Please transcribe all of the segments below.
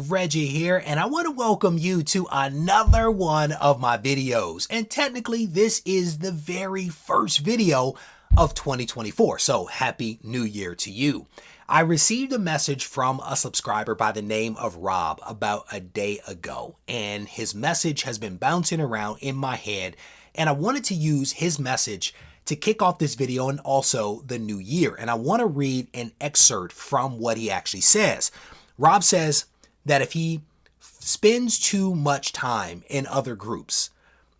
Reggie here, and I want to welcome you to another one of my videos. And technically, this is the very first video of 2024, so Happy New Year to you. I received a message from a subscriber by the name of Rob about a day ago, and his message has been bouncing around in my head, and I wanted to use his message to kick off this video and also the new year. And I want to read an excerpt from what he actually says. Rob says that if he spends too much time in other groups,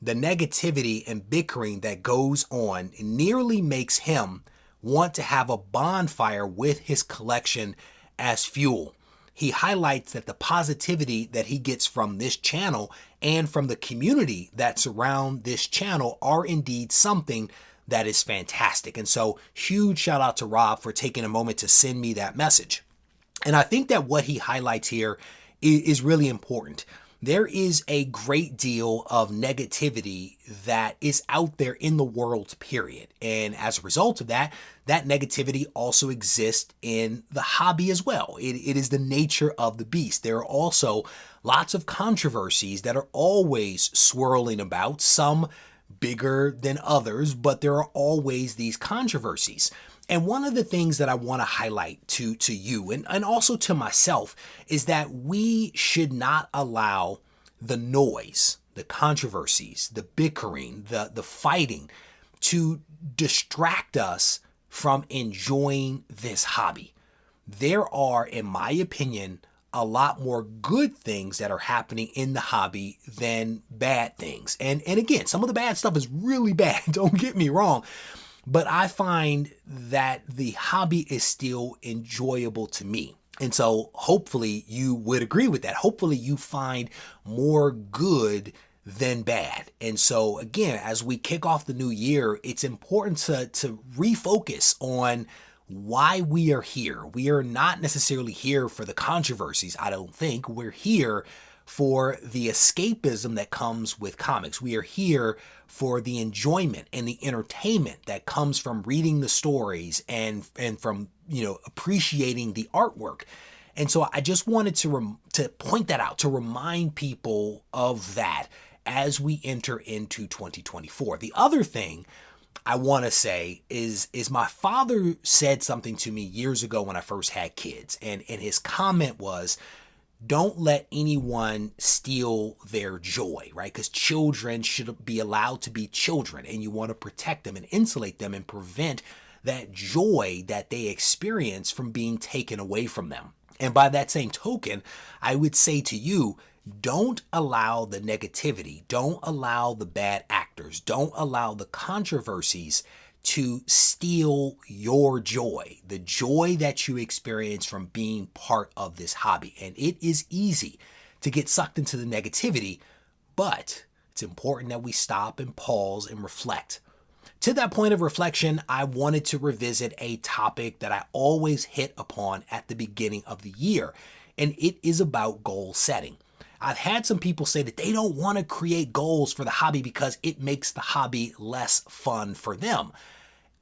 the negativity and bickering that goes on nearly makes him want to have a bonfire with his collection as fuel. He highlights that the positivity that he gets from this channel and from the community that surround this channel are indeed something that is fantastic. And so huge shout out to Rob for taking a moment to send me that message. And I think that what he highlights here is really important. There is a great deal of negativity that is out there in the world, period. And as a result of that, that negativity also exists in the hobby as well. It is the nature of the beast. There are also lots of controversies that are always swirling about, some bigger than others, but there are always these controversies. And one of the things that I want to highlight to you and also to myself is that we should not allow the noise, the controversies, the bickering, the fighting to distract us from enjoying this hobby. There are, in my opinion, a lot more good things that are happening in the hobby than bad things. And again, some of the bad stuff is really bad, don't get me wrong. But I find that the hobby is still enjoyable to me. And so hopefully you would agree with that. Hopefully you find more good than bad. And so again, as we kick off the new year, it's important to refocus on why we are here. We are not necessarily here for the controversies, I don't think. We're here for the escapism that comes with comics. We are here for the enjoyment and the entertainment that comes from reading the stories and from, appreciating the artwork. And so I just wanted to point that out, to remind people of that as we enter into 2024. The other thing I want to say is my father said something to me years ago when I first had kids, and his comment was, don't let anyone steal their joy, right? Because children should be allowed to be children, and you want to protect them and insulate them and prevent that joy that they experience from being taken away from them. And by that same token, I would say to you, don't allow the negativity, don't allow the bad actors, don't allow the controversies to steal your joy, the joy that you experience from being part of this hobby. And it is easy to get sucked into the negativity, but it's important that we stop and pause and reflect. To that point of reflection, I wanted to revisit a topic that I always hit upon at the beginning of the year, and it is about goal setting. I've had some people say that they don't want to create goals for the hobby because it makes the hobby less fun for them.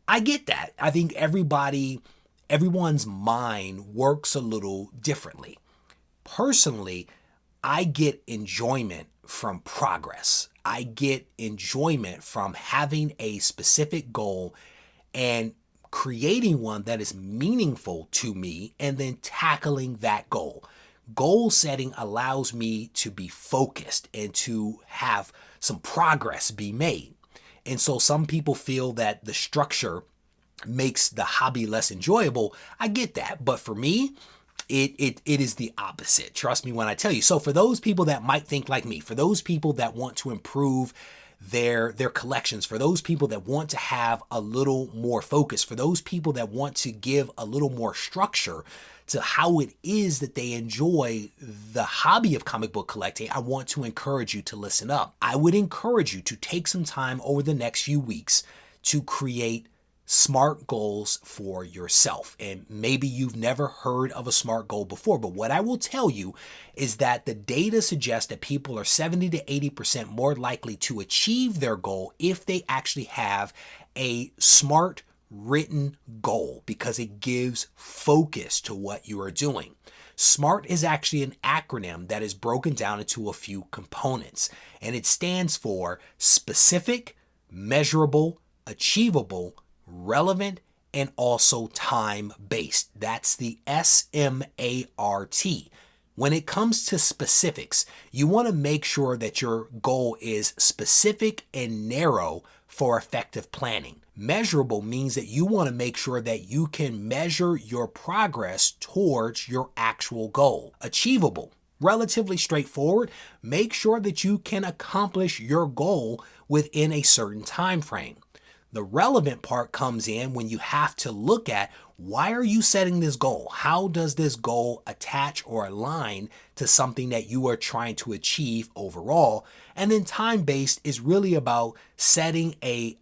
I get that. I think everyone's mind works a little differently. Personally, I get enjoyment from progress. I get enjoyment from having a specific goal and creating one that is meaningful to me and then tackling that goal. Goal setting allows me to be focused and to have some progress be made. And so some people feel that the structure makes the hobby less enjoyable. I get that. But for me, it is the opposite. Trust me when I tell you. So for those people that might think like me, for those people that want to improve their collections, for those people that want to have a little more focus, for those people that want to give a little more structure to how it is that they enjoy the hobby of comic book collecting, I want to encourage you to listen up. I would encourage you to take some time over the next few weeks to create SMART goals for yourself. And maybe you've never heard of a SMART goal before, but what I will tell you is that the data suggests that people are 70 to 80% more likely to achieve their goal if they actually have a SMART written goal because it gives focus to what you are doing. SMART is actually an acronym that is broken down into a few components, and it stands for specific, measurable, achievable, relevant, and also time-based. That's the SMART. When it comes to specifics, you want to make sure that your goal is specific and narrow for effective planning. Measurable means that you want to make sure that you can measure your progress towards your actual goal. Achievable, relatively straightforward. Make sure that you can accomplish your goal within a certain time frame. The relevant part comes in when you have to look at, why are you setting this goal? How does this goal attach or align to something that you are trying to achieve overall? And then time-based is really about setting a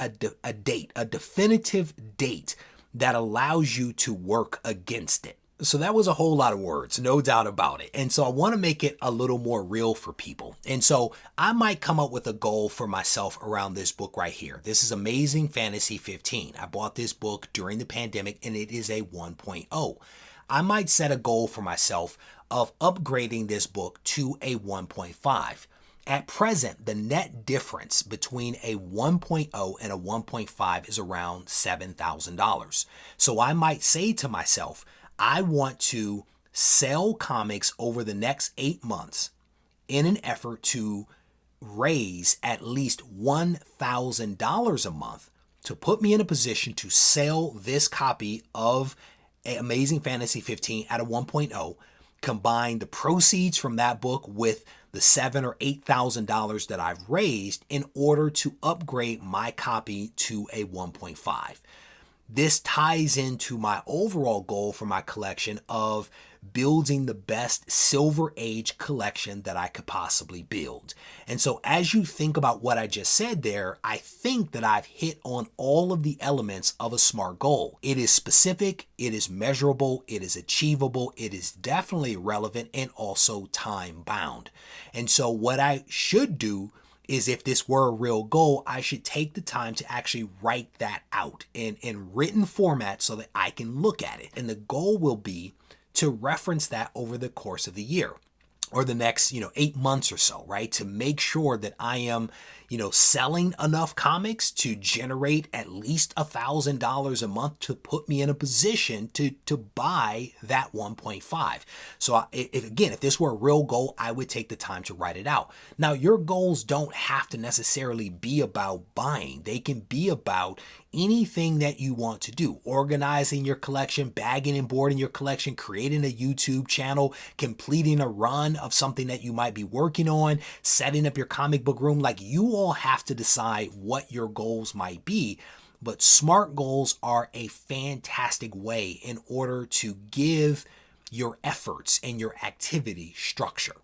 date, a definitive date that allows you to work against it. So that was a whole lot of words, no doubt about it. And so I want to make it a little more real for people. And so I might come up with a goal for myself around this book right here. This is Amazing Fantasy 15. I bought this book during the pandemic and it is a 1.0. I might set a goal for myself of upgrading this book to a 1.5. At present, the net difference between a 1.0 and a 1.5 is around $7,000. So I might say to myself, I want to sell comics over the next 8 months in an effort to raise at least $1,000 a month to put me in a position to sell this copy of Amazing Fantasy 15 at a 1.0, combine the proceeds from that book with the $7,000 or $8,000 that I've raised in order to upgrade my copy to a 1.5. This ties into my overall goal for my collection of building the best Silver Age collection that I could possibly build. And so as you think about what I just said there, I think that I've hit on all of the elements of a SMART goal. It is specific, it is measurable, it is achievable, it is definitely relevant, and also time bound. And so what I should do is, if this were a real goal, I should take the time to actually write that out in written format so that I can look at it. And the goal will be to reference that over the course of the year or the next, 8 months or so, right? To make sure that I am, selling enough comics to generate at least $1,000 a month to put me in a position to buy that 1.5. So if this were a real goal, I would take the time to write it out. Now, your goals don't have to necessarily be about buying. They can be about anything that you want to do. Organizing your collection, bagging and boarding your collection, creating a YouTube channel, completing a run of something that you might be working on, setting up your comic book room. Like, you all have to decide what your goals might be. But SMART goals are a fantastic way in order to give your efforts and your activity structure.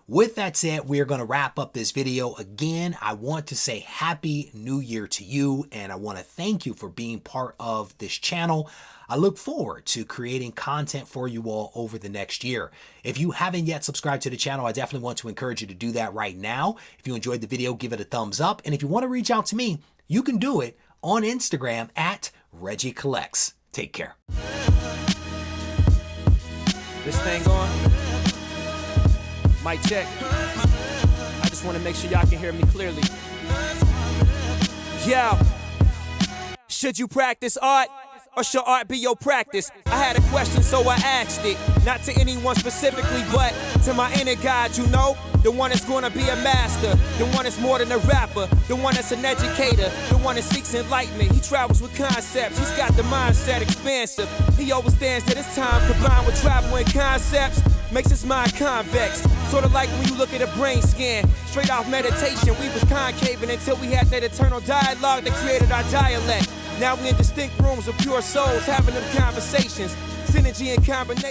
With that said, we are going to wrap up this video. Again, I want to say Happy New Year to you, and I want to thank you for being part of this channel. I look forward to creating content for you all over the next year. If you haven't yet subscribed to the channel, I definitely want to encourage you to do that right now. If you enjoyed the video, give it a thumbs up. And if you want to reach out to me, you can do it on Instagram at Regie Collects. Take care. This thing on? Mic check. I just want to make sure y'all can hear me clearly. Yo, should you practice art, or should art be your practice? I had a question, so I asked it. Not to anyone specifically, but to my inner God, the one that's gonna be a master, the one that's more than a rapper, the one that's an educator, the one that seeks enlightenment. He travels with concepts, he's got the mindset expansive. He understands that his time combined with travel and concepts makes his mind convex. Sort of like when you look at a brain scan, straight off meditation, we was concaving until we had that eternal dialogue that created our dialect. Now we in distinct rooms of pure souls having them conversations, synergy and combination.